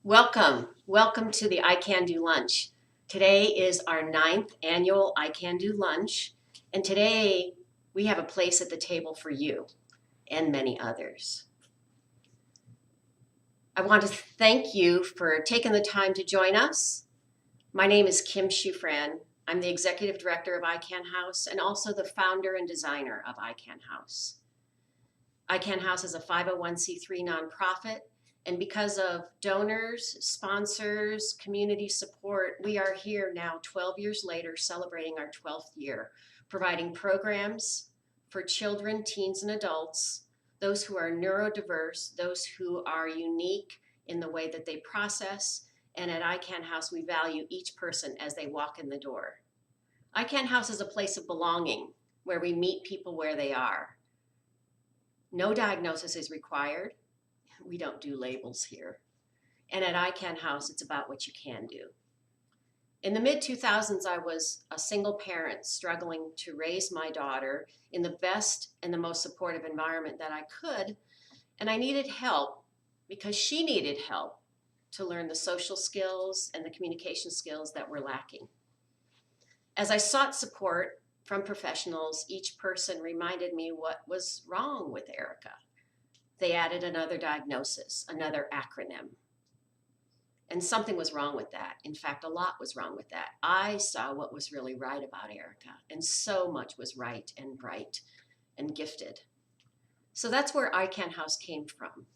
Welcome to the iCan Do Lunch. Today is our 9th annual iCan Do Lunch, and today we have a place at the table for you and many others. I want to thank you for taking the time to join us. My name is Kim Schufran. I'm the Executive Director of iCan House and also the founder and designer of iCan House. iCan House is a 501c3 nonprofit. And because of donors, sponsors, community support, we are here now 12 years later celebrating our 12th year, providing programs for children, teens, and adults, those who are neurodiverse, those who are unique in the way that they process. And at iCan House, we value each person as they walk in the door. iCan House is a place of belonging where we meet people where they are. No diagnosis is required. We don't do labels here. And at iCan House, it's about what you can do. In the mid-2000s, I was a single parent struggling to raise my daughter in the best and the most supportive environment that I could. And I needed help because she needed help to learn the social skills and the communication skills that were lacking. As I sought support from professionals, each person reminded me what was wrong with Erica. They added another diagnosis, another acronym. And something was wrong with that. In fact, a lot was wrong with that. I saw what was really right about Erica, and so much was right and bright and gifted. So that's where iCan House came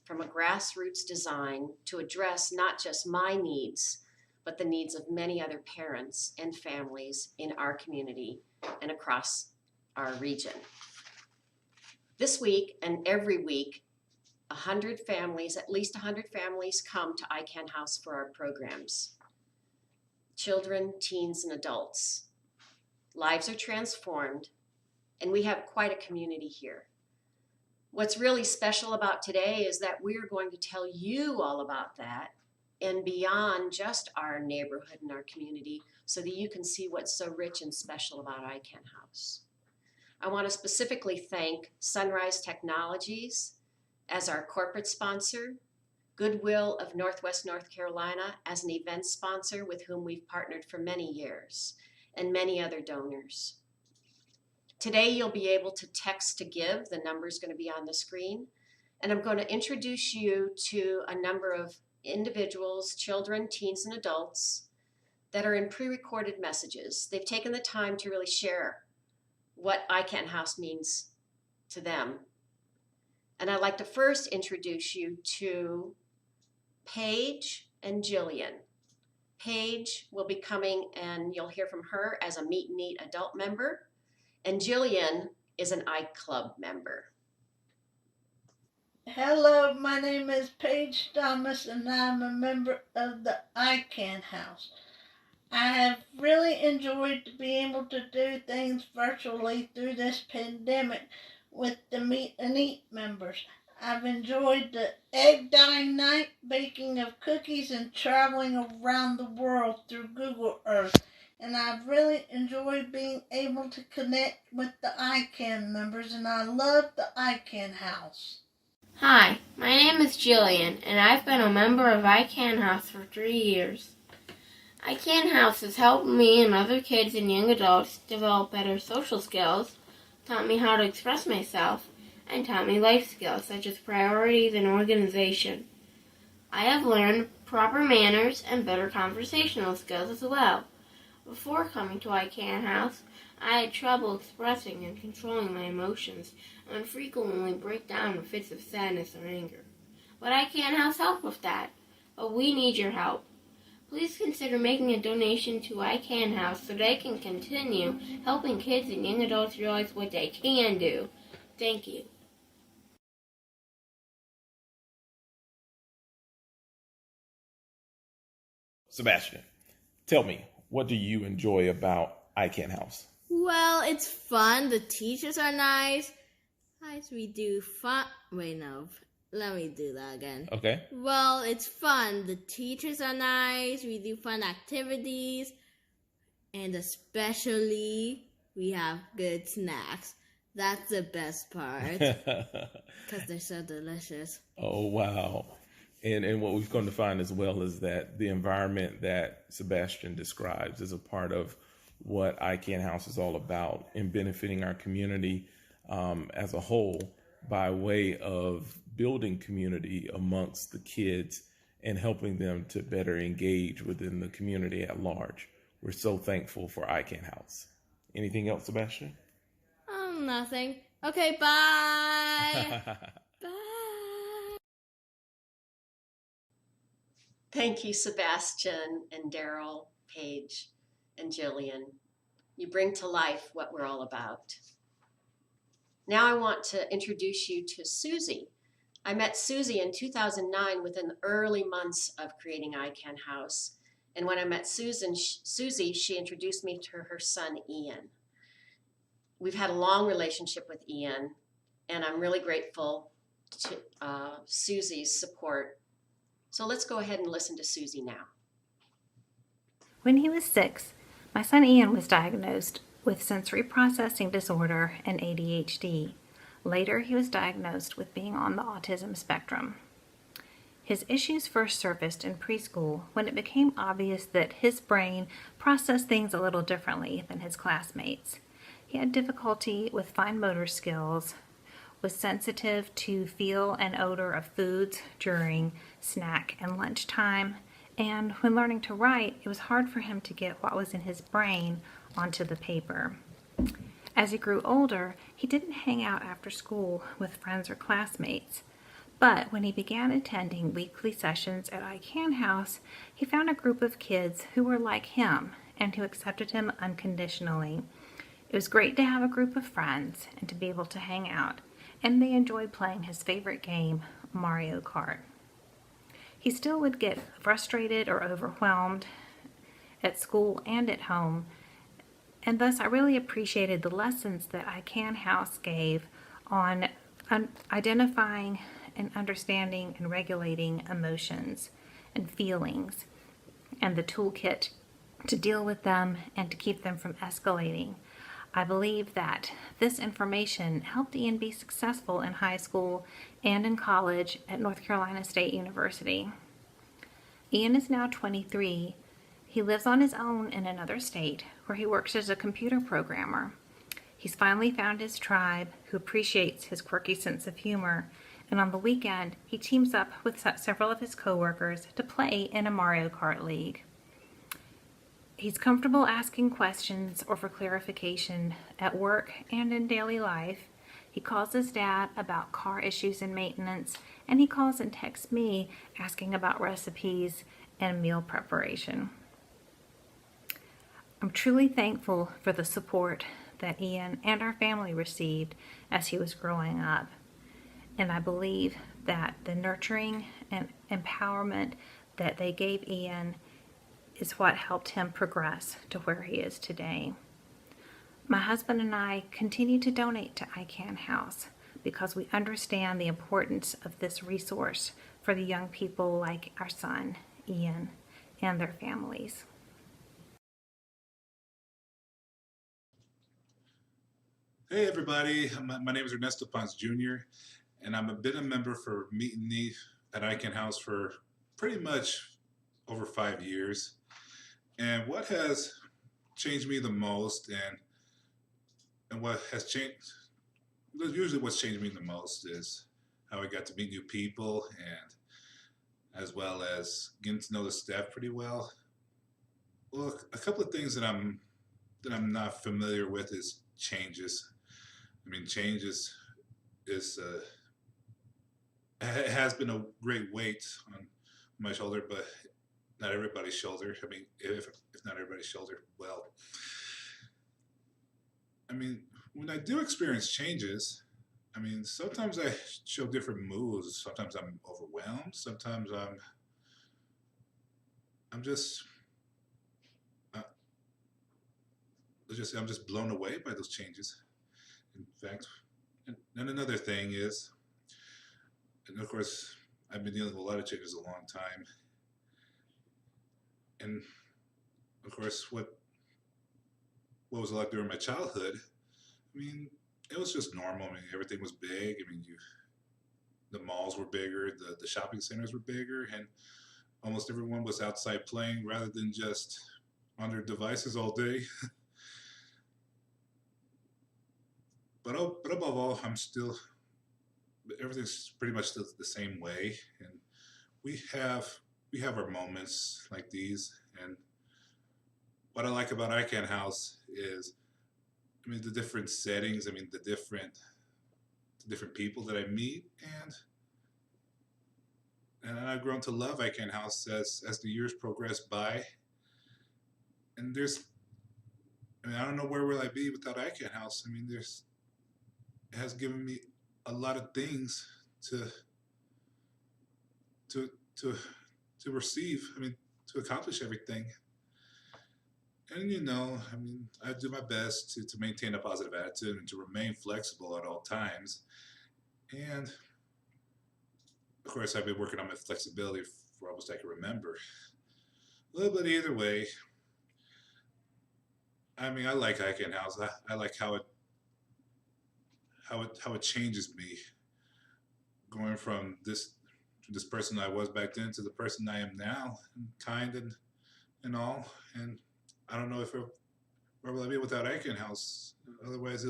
from a grassroots design to address not just my needs, but the needs of many other parents and families in our community and across our region. This week and every week, 100 families, at least 100 families come to iCan House for our programs. Children, teens, and adults. Lives are transformed, and we have quite a community here. What's really special about today is that we're going to tell you all about that and beyond just our neighborhood and our community so that you can see what's so rich and special about iCan House. I want to specifically thank Sunrise Technologies as our corporate sponsor, Goodwill of Northwest North Carolina as an event sponsor with whom we've partnered for many years, and many other donors. Today you'll be able to text to give. The number is going to be on the screen. And I'm going to introduce you to a number of individuals, children, teens, and adults that are in pre-recorded messages. They've taken the time to really share what iCan House means to them. And I'd like to first introduce you to Paige and Jillian. Paige will be coming and you'll hear from her as a Meet and Eat adult member. And Jillian is an iClub member. Hello, my name is Paige Thomas and I'm a member of the iCan House. I have really enjoyed being able to do things virtually through this pandemic with the Meet and Eat members. I've enjoyed the egg dyeing night, baking of cookies, and traveling around the world through Google Earth. And I've really enjoyed being able to connect with the iCan members, and I love the iCan House. Hi, my name is Jillian, and I've been a member of iCan House for 3 years. iCan House has helped me and other kids and young adults develop better social skills, taught me how to express myself, and taught me life skills such as priorities and organization. I have learned proper manners and better conversational skills as well. Before coming to iCan House, I had trouble expressing and controlling my emotions and would frequently break down in fits of sadness or anger. But iCan House helped with that. But we need your help. Please consider making a donation to iCan House so they can continue helping kids and young adults realize what they can do. Thank you. Sebastian, tell me, what do you enjoy about iCan House? Well, it's fun. The teachers are nice. We do fun. Wait, no. Let me do that again. Okay. Well, it's fun. The teachers are nice. We do fun activities. And especially, we have good snacks. That's the best part. Because they're so delicious. Oh, wow. And what we've come to find as well is that the environment that Sebastian describes is a part of what iCan House is all about in benefiting our community as a whole by way of building community amongst the kids and helping them to better engage within the community at large. We're so thankful for iCan House. Anything else, Sebastian? Nothing. Okay, bye. Bye. Thank you, Sebastian and Daryl, Paige, and Jillian. You bring to life what we're all about. Now I want to introduce you to Susie. I met Susie in 2009 within the early months of creating iCan House. And when I met Susie, she introduced me to her son, Ian. We've had a long relationship with Ian, and I'm really grateful to Susie's support. So let's go ahead and listen to Susie now. When he was 6, my son Ian was diagnosed with sensory processing disorder and ADHD. Later, he was diagnosed with being on the autism spectrum. His issues first surfaced in preschool when it became obvious that his brain processed things a little differently than his classmates. He had difficulty with fine motor skills, was sensitive to feel and odor of foods during snack and lunchtime, and when learning to write, it was hard for him to get what was in his brain onto the paper. As he grew older, he didn't hang out after school with friends or classmates. But when he began attending weekly sessions at iCan House, he found a group of kids who were like him and who accepted him unconditionally. It was great to have a group of friends and to be able to hang out, and they enjoyed playing his favorite game, Mario Kart. He still would get frustrated or overwhelmed at school and at home, and thus I really appreciated the lessons that iCan House gave on identifying and understanding and regulating emotions and feelings, and the toolkit to deal with them and to keep them from escalating. I believe that this information helped Ian be successful in high school and in college at North Carolina State University. Ian is now 23. He lives on his own in another state where he works as a computer programmer. He's finally found his tribe who appreciates his quirky sense of humor, and on the weekend he teams up with several of his coworkers to play in a Mario Kart league. He's comfortable asking questions or for clarification at work and in daily life. He calls his dad about car issues and maintenance, and he calls and texts me asking about recipes and meal preparation. I'm truly thankful for the support that Ian and our family received as he was growing up. And I believe that the nurturing and empowerment that they gave Ian is what helped him progress to where he is today. My husband and I continue to donate to iCan House because we understand the importance of this resource for the young people like our son, Ian, and their families. Hey everybody, my name is Ernesto Ponce Jr. and I've been a member for Meet and Neat at iCan House for pretty much over 5 years. And what has changed me the most and what has changed, usually what's changed me the most is how I got to meet new people and as well as getting to know the staff pretty well. Well, a couple of things that I'm not familiar with is changes. I mean, changes is it has been a great weight on my shoulder, but not everybody's shoulder. I mean, if not everybody's shoulder, well, I mean, when I do experience changes, I mean, sometimes I show different moods. Sometimes I'm overwhelmed. Sometimes I'm just I'm just blown away by those changes. In fact, and another thing is, and of course, I've been dealing with a lot of changes a long time. And of course, what was it like during my childhood? I mean, it was just normal. I mean, everything was big. I mean, the malls were bigger, the shopping centers were bigger, and almost everyone was outside playing rather than just on their devices all day. But above all, everything's pretty much the same way, and we have our moments like these. And what I like about iCan House is, I mean, the different settings. I mean, the different people that I meet, and I've grown to love iCan House as the years progress by. And I don't know where will I be without iCan House. I mean, it has given me a lot of things to receive. I mean, to accomplish everything. And I mean, I do my best to maintain a positive attitude and to remain flexible at all times. And of course, I've been working on my flexibility for almost I can remember. But either way, I mean, I like iCan House. I like how it changes me, going from this person I was back then to the person I am now, and kind and all. And I don't know where will I be without iCan House. Otherwise,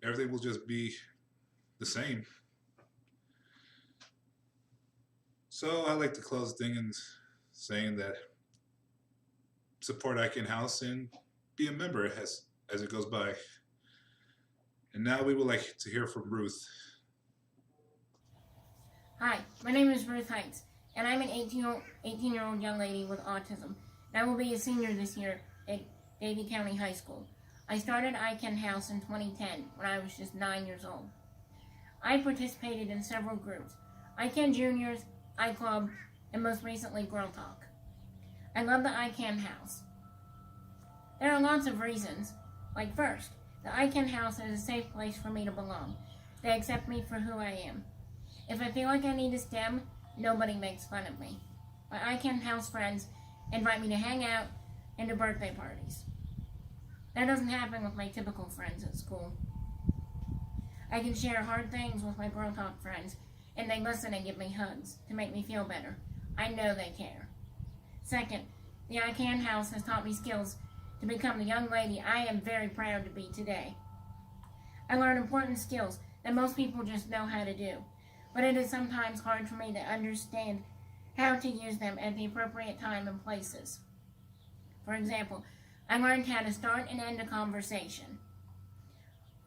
everything will just be the same. So I like to close the thing in saying that support iCan House and be a member as it goes by. And now we would like to hear from Ruth. Hi, my name is Ruth Heights, and I'm an 18-year-old young lady with autism. And I will be a senior this year at Davie County High School. I started iCan House in 2010 when I was just 9 years old. I participated in several groups: iCan Juniors, iClub, and most recently Girl Talk. I love the iCan House. There are lots of reasons. Like first, the iCan House is a safe place for me to belong. They accept me for who I am. If I feel like I need a stem, nobody makes fun of me. My iCan House friends invite me to hang out and to birthday parties. That doesn't happen with my typical friends at school. I can share hard things with my Girl Talk friends, and they listen and give me hugs to make me feel better. I know they care. Second, the iCan House has taught me skills to become the young lady I am very proud to be today. I learned important skills that most people just know how to do, but it is sometimes hard for me to understand how to use them at the appropriate time and places. For example, I learned how to start and end a conversation.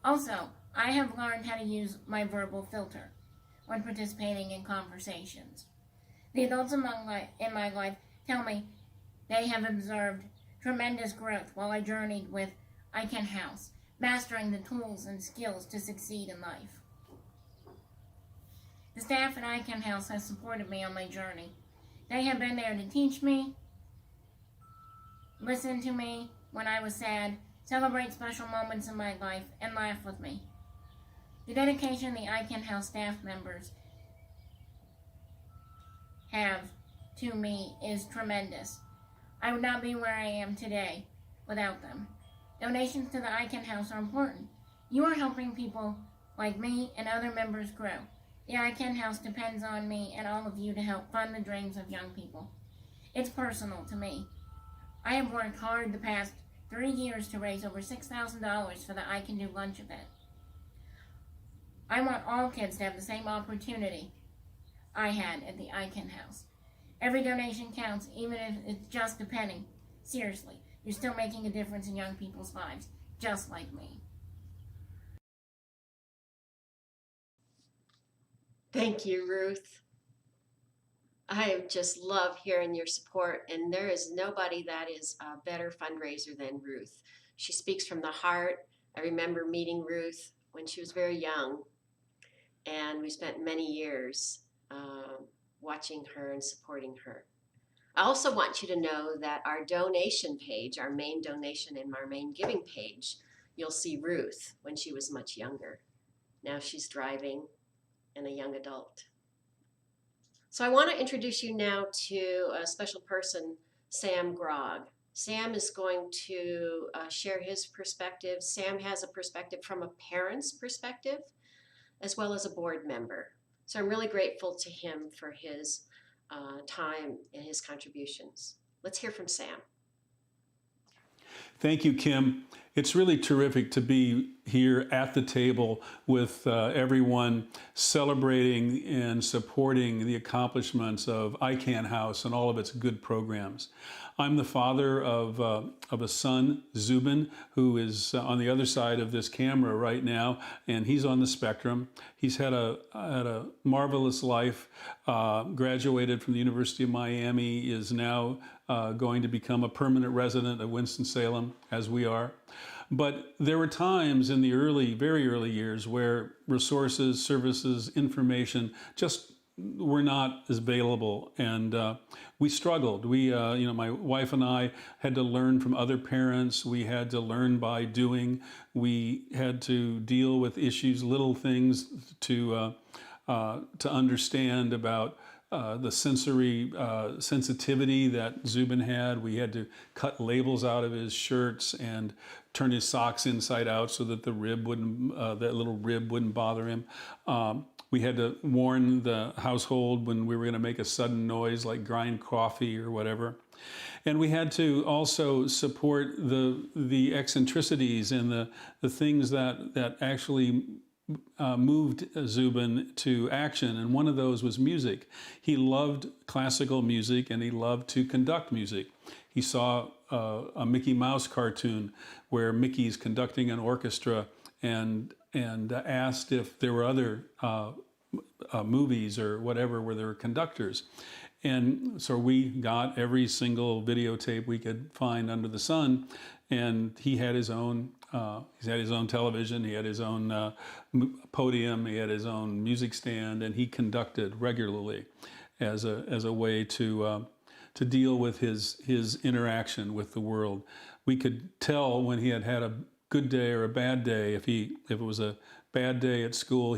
Also, I have learned how to use my verbal filter when participating in conversations. The adults in my life tell me they have observed tremendous growth while I journeyed with iCan House, mastering the tools and skills to succeed in life. The staff at iCan House has supported me on my journey. They have been there to teach me, listen to me when I was sad, celebrate special moments in my life, and laugh with me. The dedication the iCan House staff members have to me is tremendous. I would not be where I am today without them. Donations to the iCan House are important. You are helping people like me and other members grow. The iCan House depends on me and all of you to help fund the dreams of young people. It's personal to me. I have worked hard the past 3 years to raise over $6,000 for the I Can Do lunch event. I want all kids to have the same opportunity I had at the iCan House. Every donation counts, even if it's just a penny. Seriously, you're still making a difference in young people's lives, just like me. Thank you, Ruth. I just love hearing your support, and there is nobody that is a better fundraiser than Ruth. She speaks from the heart. I remember meeting Ruth when she was very young, and we spent many years watching her and supporting her. I also want you to know that our donation page, our main donation and our main giving page, you'll see Ruth when she was much younger. Now she's driving and a young adult. So I want to introduce you now to a special person, Sam Grogg. Sam is going to share his perspective. Sam has a perspective from a parent's perspective. as well as a board member. So I'm really grateful to him for his time and his contributions. Let's hear from Sam. Thank you, Kim. It's really terrific to be here at the table with everyone celebrating and supporting the accomplishments of iCan House and all of its good programs. I'm the father of a son, Zubin, who is on the other side of this camera right now, and he's on the spectrum. He's had a marvelous life, graduated from the University of Miami, is now going to become a permanent resident of Winston-Salem, as we are. But there were times in the very early years where resources, services, information just were not as available, and we struggled. My wife and I had to learn from other parents. We had to learn by doing. We had to deal with issues, little things to understand about the sensory sensitivity that Zubin had. We had to cut labels out of his shirts and turn his socks inside out so that that little rib wouldn't bother him. We had to warn the household when we were going to make a sudden noise like grind coffee or whatever. And we had to also support the eccentricities and the things that actually moved Zubin to action, and one of those was music. He loved classical music and he loved to conduct music. He saw a Mickey Mouse cartoon where Mickey's conducting an orchestra and asked if there were other movies or whatever where there were conductors. And so we got every single videotape we could find under the sun, and he had his own television, he had his own podium, he had his own music stand, and he conducted regularly as a way to deal with his interaction with the world. We could tell when he had a good day or a bad day. If it was a bad day at school,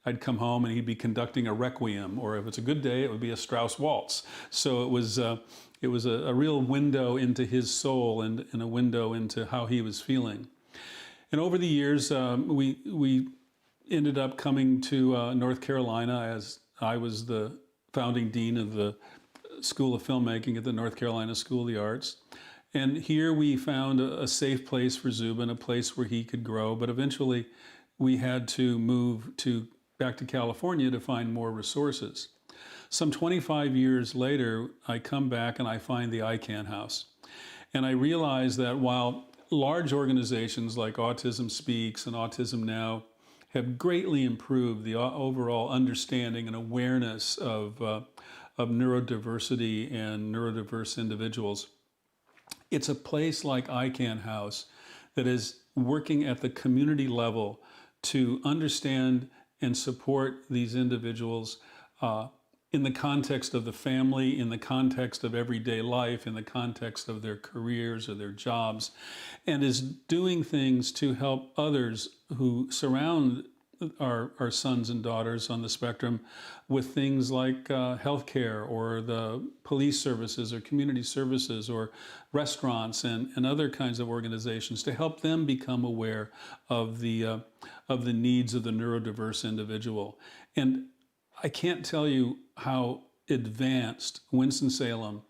I'd come home and he'd be conducting a requiem, or if it's a good day, it would be a Strauss waltz. So it was a real window into his soul and a window into how he was feeling. And over the years, we ended up coming to North Carolina, as I was the founding dean of the School of Filmmaking at the North Carolina School of the Arts. And here we found a safe place for Zubin, a place where he could grow. But eventually we had to move back to California to find more resources. Some 25 years later, I come back and I find the iCan House. And I realize that while large organizations like Autism Speaks and Autism Now have greatly improved the overall understanding and awareness of neurodiversity and neurodiverse individuals, it's a place like iCan House that is working at the community level to understand and support these individuals in the context of the family, in the context of everyday life, in the context of their careers or their jobs, and is doing things to help others who surround our sons and daughters on the spectrum with things like healthcare or the police services or community services or restaurants and other kinds of organizations to help them become aware of the needs of the neurodiverse individual. And I can't tell you how advanced Winston-Salem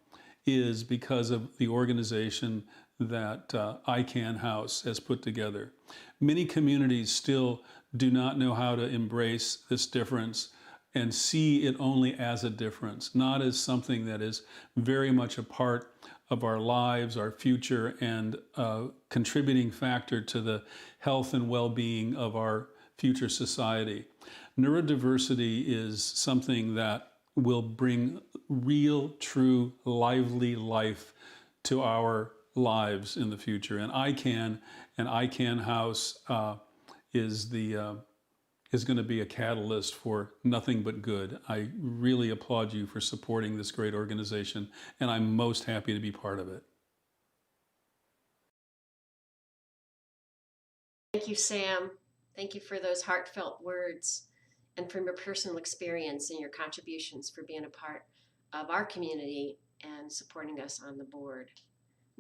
is because of the organization that iCan House has put together. Many communities still do not know how to embrace this difference and see it only as a difference, not as something that is very much a part of our lives, our future, and a contributing factor to the health and well-being of our future society. Neurodiversity is something that will bring real, true, lively life to our lives in the future. And iCan House is going to be a catalyst for nothing but good. I really applaud you for supporting this great organization, and I'm most happy to be part of it. Thank you, Sam. Thank you for those heartfelt words and from your personal experience and your contributions for being a part of our community and supporting us on the board.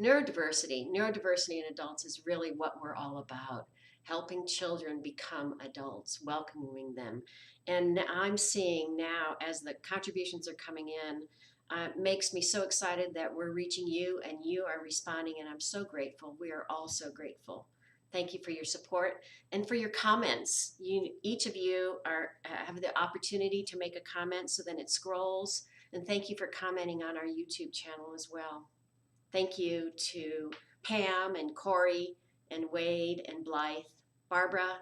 Neurodiversity in adults is really what we're all about. helping children become adults, welcoming them. And I'm seeing now, as the contributions are coming in, makes me so excited that we're reaching you and you are responding, and I'm so grateful. We are all so grateful. Thank you for your support and for your comments. Each of you have the opportunity to make a comment, so then it scrolls. And thank you for commenting on our YouTube channel as well. Thank you to Pam and Corey and Wade and Blythe, Barbara,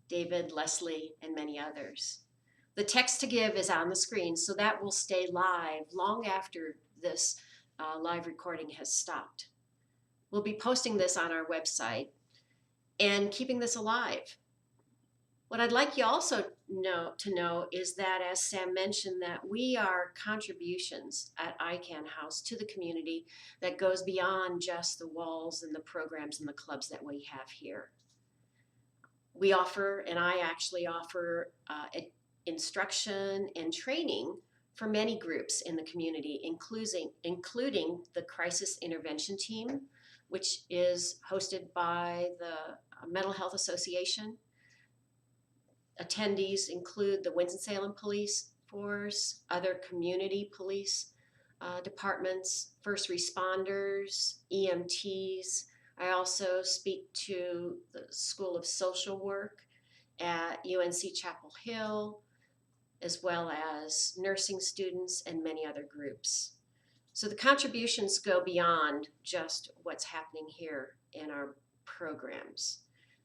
David, Leslie, and many others. The text to give is on the screen, so that will stay live long after this live recording has stopped. We'll be posting this on our website and keeping this alive. What I'd like you also to know is that, as Sam mentioned, that we are contributions at iCan House to the community that goes beyond just the walls and the programs and the clubs that we have here. We offer, and I actually offer, instruction and training for many groups in the community, including the Crisis Intervention Team, which is hosted by the Mental Health Association. Attendees include the Winston-Salem Police Force, other community police departments, first responders, EMTs. I also speak to the School of Social Work at UNC Chapel Hill, as well as nursing students and many other groups. So the contributions go beyond just what's happening here in our programs.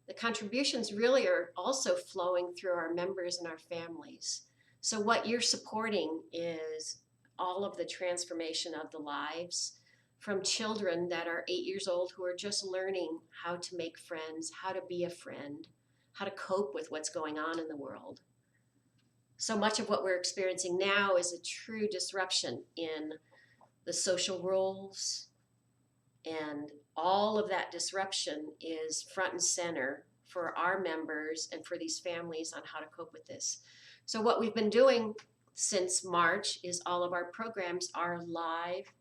The contributions really are also flowing through our members and our families. So what you're supporting is all of the transformation of the lives from children that are 8 years old who are just learning how to make friends, how to be a friend, how to cope with what's going on in the world. So much of what we're experiencing now is a true disruption in the social roles, and all of that disruption is front and center for our members and for these families on how to cope with this. So what we've been doing since March is all of our programs are live,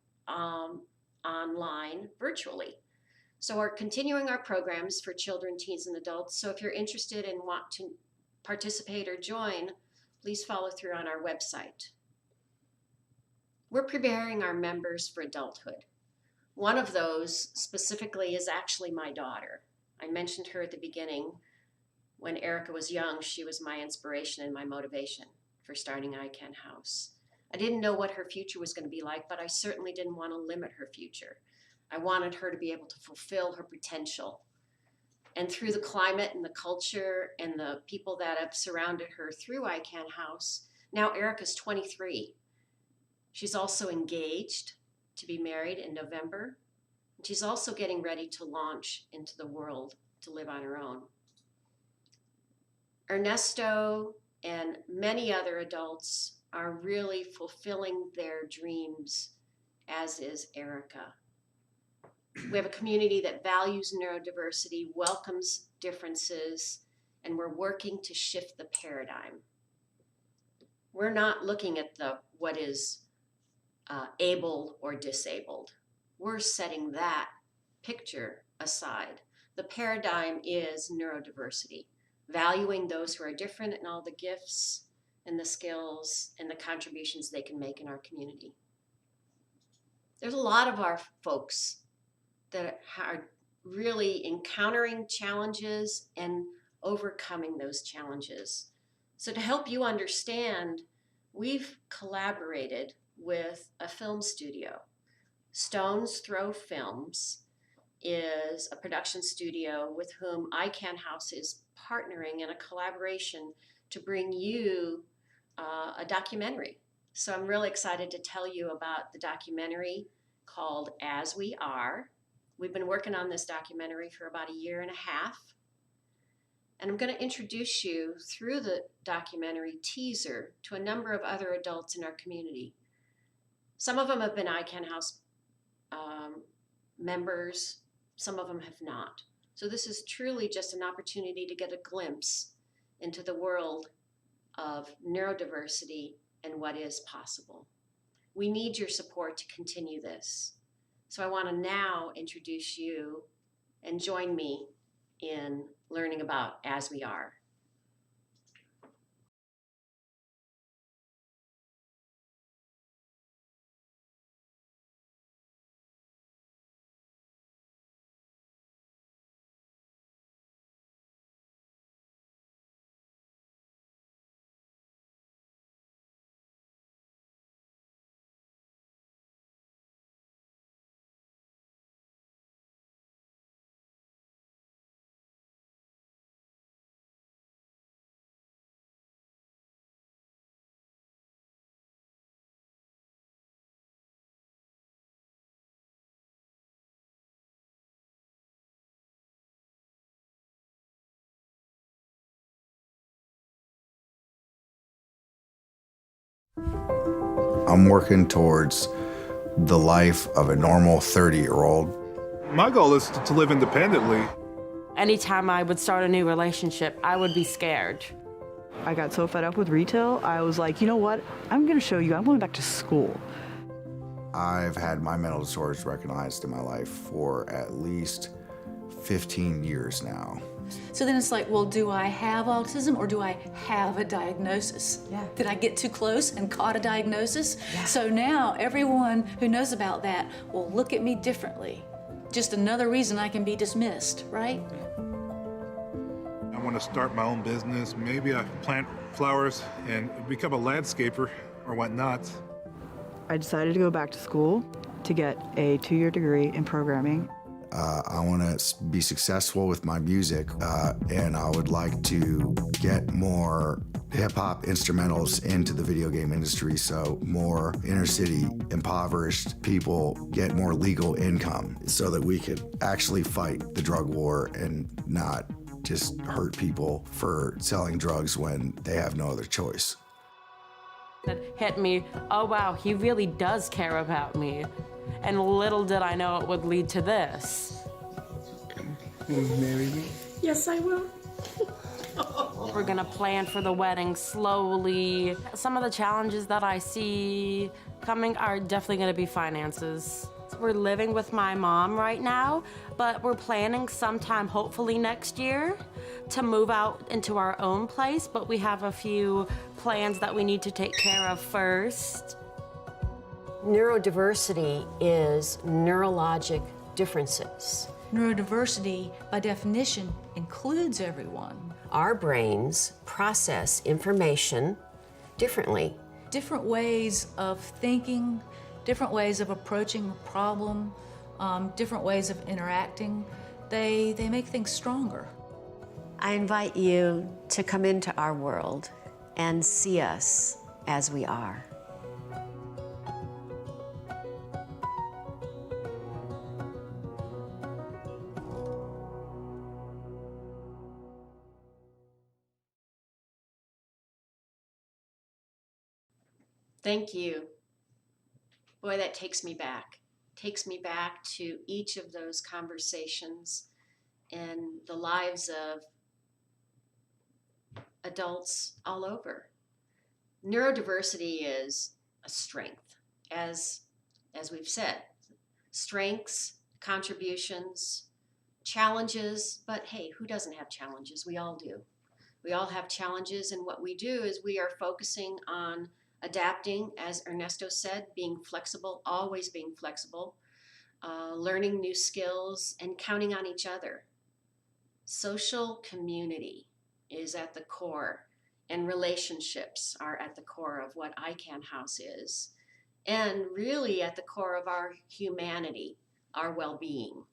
online, virtually. So we're continuing our programs for children, teens, and adults. So if you're interested and want to participate or join, please follow through on our website. We're preparing our members for adulthood. One of those specifically is actually my daughter. I mentioned her at the beginning. When Erica was young, she was my inspiration and my motivation for starting iCan House. I didn't know what her future was going to be like, but I certainly didn't want to limit her future. I wanted her to be able to fulfill her potential. And through the climate and the culture and the people that have surrounded her through iCan House, now Erica's 23. She's also engaged to be married in November. And she's also getting ready to launch into the world to live on her own. Ernesto and many other adults are really fulfilling their dreams, as is Erica. We have a community that values neurodiversity, welcomes differences, and we're working to shift the paradigm. We're not looking at what is able or disabled. We're setting that picture aside. The paradigm is neurodiversity, valuing those who are different and all the gifts and the skills and the contributions they can make in our community. There's a lot of our folks that are really encountering challenges and overcoming those challenges. So to help you understand, we've collaborated with a film studio. Stone's Throw Films is a production studio with whom iCan House is partnering in a collaboration to bring you a documentary. So I'm really excited to tell you about the documentary called As We Are. We've been working on this documentary for about 1.5 years. And I'm going to introduce you through the documentary teaser to a number of other adults in our community. Some of them have been iCan House members, some of them have not. So this is truly just an opportunity to get a glimpse into the world of neurodiversity and what is possible. We need your support to continue this. So I want to now introduce you and join me in learning about As We Are. I'm working towards the life of a normal 30-year-old. My goal is to live independently. Anytime I would start a new relationship, I would be scared. I got so fed up with retail, I was like, you know what? I'm gonna show you, I'm going back to school. I've had my mental disorders recognized in my life for at least 15 years now. So then it's like, well, do I have autism or do I have a diagnosis? Yeah. Did I get too close and caught a diagnosis? Yeah. So now everyone who knows about that will look at me differently. Just another reason I can be dismissed, right? I want to start my own business. Maybe I plant flowers and become a landscaper or whatnot. I decided to go back to school to get a 2-year degree in programming. I want to be successful with my music, and I would like to get more hip-hop instrumentals into the video game industry so more inner-city impoverished people get more legal income so that we could actually fight the drug war and not just hurt people for selling drugs when they have no other choice. It hit me, oh wow, he really does care about me. And little did I know it would lead to this. Will you marry me? Yes, I will. We're gonna plan for the wedding slowly. Some of the challenges that I see coming are definitely gonna be finances. We're living with my mom right now, but we're planning sometime, hopefully next year, to move out into our own place, but we have a few plans that we need to take care of first. Neurodiversity is neurologic differences. Neurodiversity, by definition, includes everyone. Our brains process information differently. Different ways of thinking, different ways of approaching a problem, different ways of interacting, they make things stronger. I invite you to come into our world and see us as we are. Thank you. Boy, that takes me back. Takes me back to each of those conversations and the lives of adults all over. Neurodiversity is a strength, as we've said. Strengths, contributions, challenges, but hey, who doesn't have challenges? We all do. We all have challenges, and what we do is we are focusing on adapting, as Ernesto said, being flexible, always being flexible, learning new skills, and counting on each other. Social community is at the core, and relationships are at the core of what iCan House is, and really at the core of our humanity, our well-being.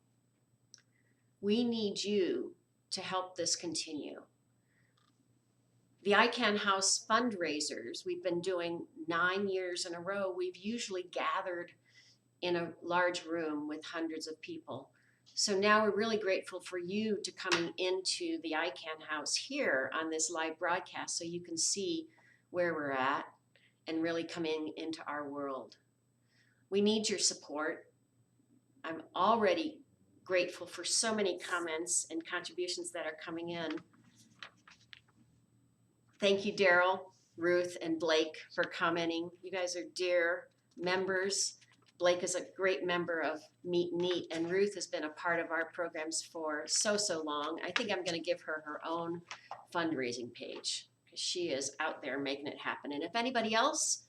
We need you to help this continue. The iCan House fundraisers, we've been doing 9 years in a row. We've usually gathered in a large room with hundreds of people. So now we're really grateful for you to coming into the iCan House here on this live broadcast so you can see where we're at and really coming into our world. We need your support. I'm already grateful for so many comments and contributions that are coming in. Thank you, Daryl, Ruth, and Blake for commenting. You guys are dear members Blake is a great member of Meet and Eat, and Ruth has been a part of our programs for so long. I think I'm going to give her her own fundraising page because she is out there making it happen. And if anybody else,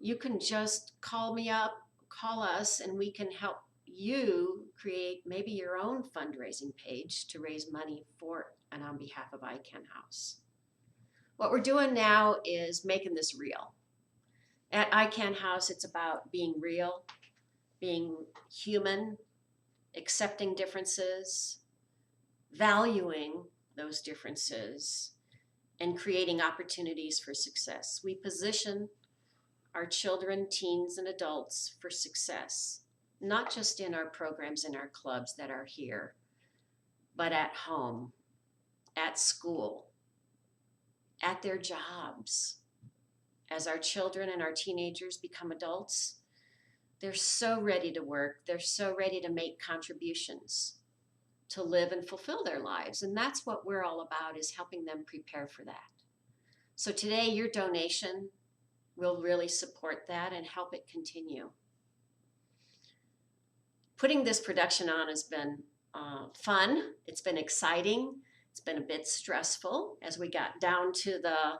you can just call me up, call us, and we can help you create maybe your own fundraising page to raise money for and on behalf of iCan House. What we're doing now is making this real. At iCan House, it's about being real, being human, accepting differences, valuing those differences, and creating opportunities for success. We position our children, teens, and adults for success, not just in our programs and our clubs that are here, but at home, at school, at their jobs. As our children and our teenagers become adults, they're so ready to work, they're so ready to make contributions, to live and fulfill their lives. And that's what we're all about, is helping them prepare for that. So today, your donation will really support that and help it continue. Putting this production on has been fun. It's been exciting. It's been a bit stressful as we got down to the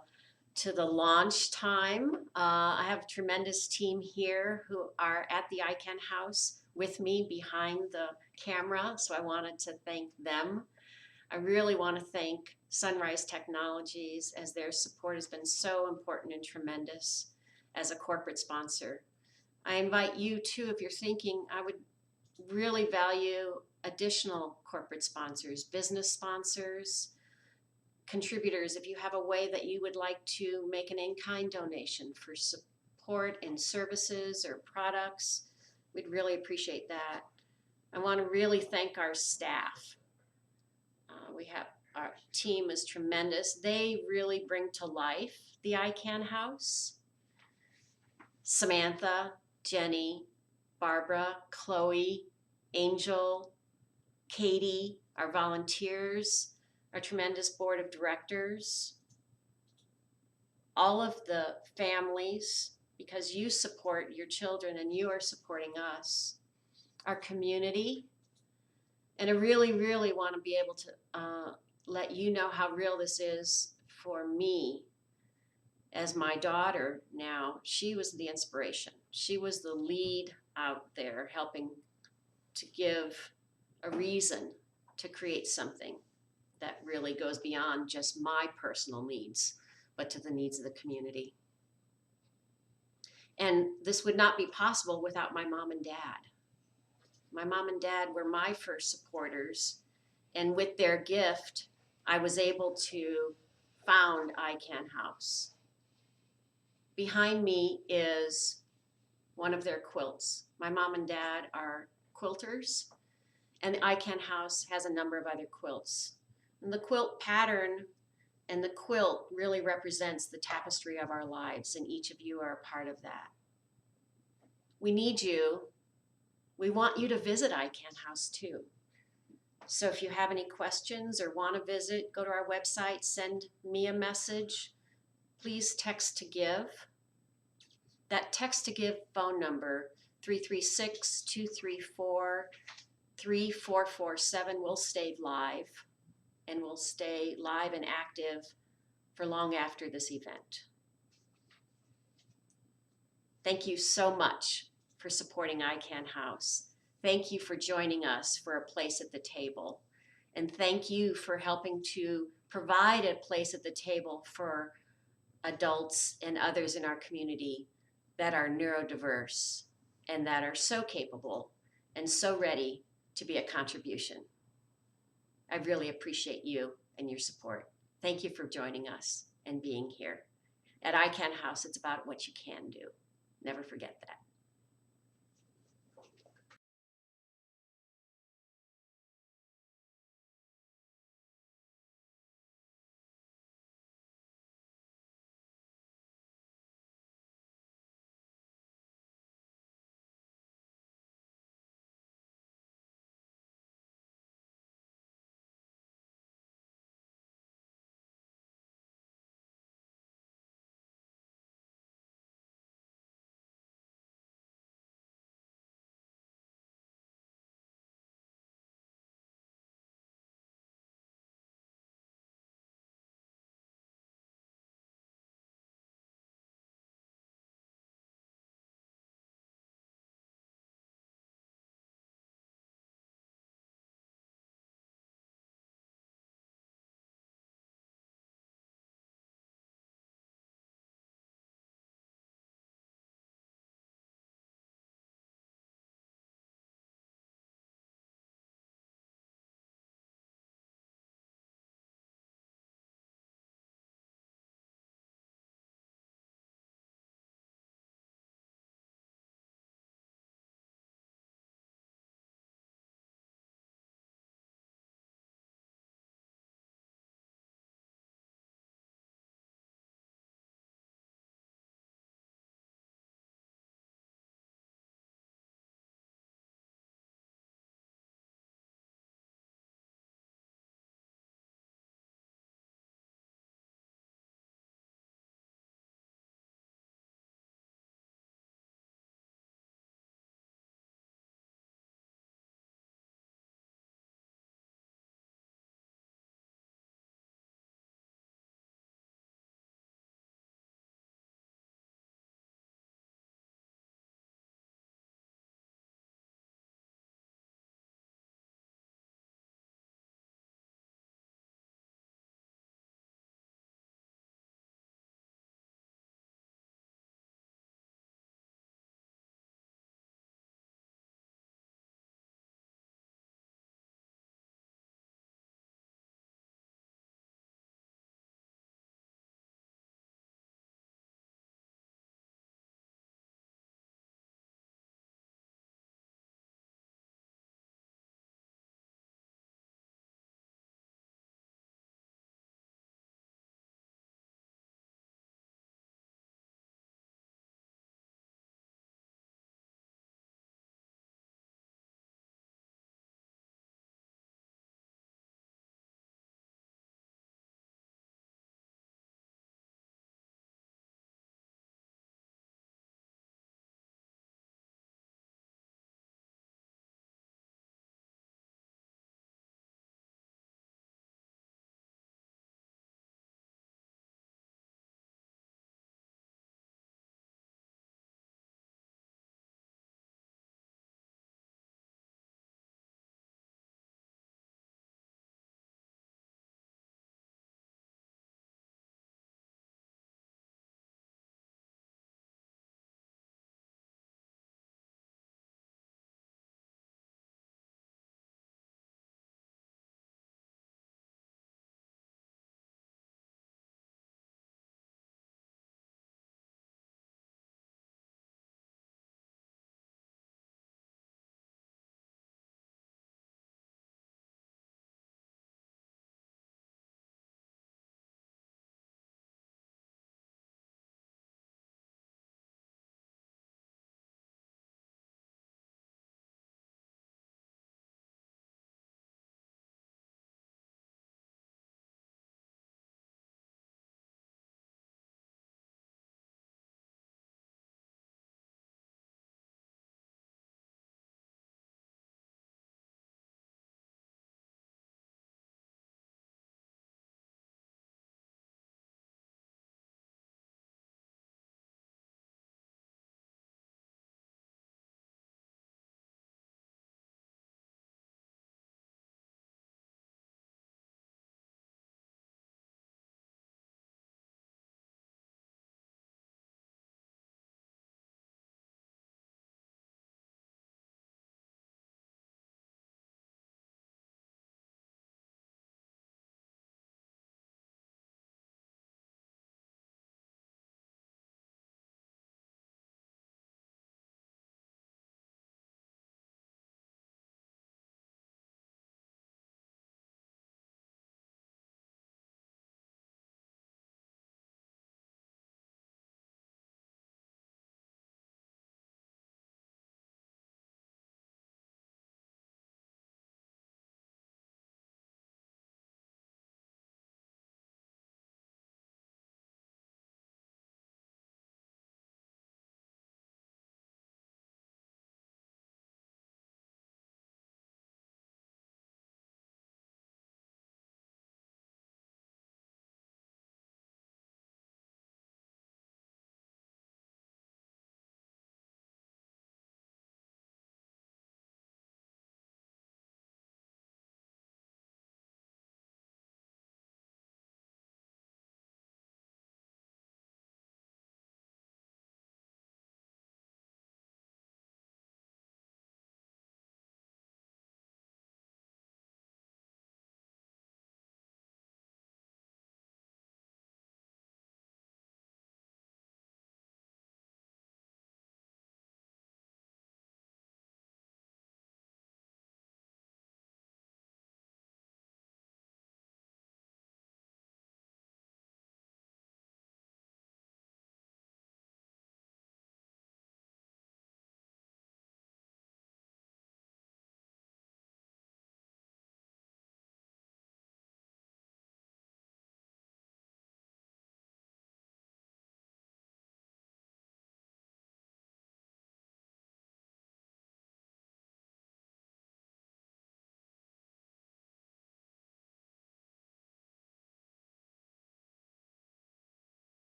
launch time. I have a tremendous team here who are at the iCan House with me behind the camera, so I wanted to thank them. I really want to thank Sunrise Technologies, as their support has been so important and tremendous as a corporate sponsor. I invite you too, if you're thinking, I would really value additional corporate sponsors, business sponsors, contributors. If you have a way that you would like to make an in-kind donation for support in services or products, we'd really appreciate that. I want to really thank our staff. Our team is tremendous. They really bring to life the iCan House. Samantha, Jenny, Barbara, Chloe, Angel, Katie, our volunteers, our tremendous board of directors, all of the families, because you support your children and you are supporting us, our community. And I really, really want to be able to let you know how real this is for me. As my daughter now, she was the inspiration. She was the lead out there helping to give a reason to create something that really goes beyond just my personal needs, but to the needs of the community. And this would not be possible without my mom and dad. My mom and dad were my first supporters, and with their gift, I was able to found iCan House. Behind me is one of their quilts. My mom and dad are quilters, and the iCan House has a number of other quilts. And the quilt pattern and the quilt really represents the tapestry of our lives, and each of you are a part of that. We need you. We want you to visit iCan House too. So if you have any questions or want to visit, go to our website, send me a message. Please text to give. That text to give phone number, 336-234-3447, will stay live, and will stay live and active for long after this event. Thank you so much for supporting iCan House. Thank you for joining us for a place at the table. And thank you for helping to provide a place at the table for adults and others in our community that are neurodiverse and that are so capable and so ready to be a contribution. I really appreciate you and your support. Thank you for joining us and being here. At iCan House, it's about what you can do. Never forget that.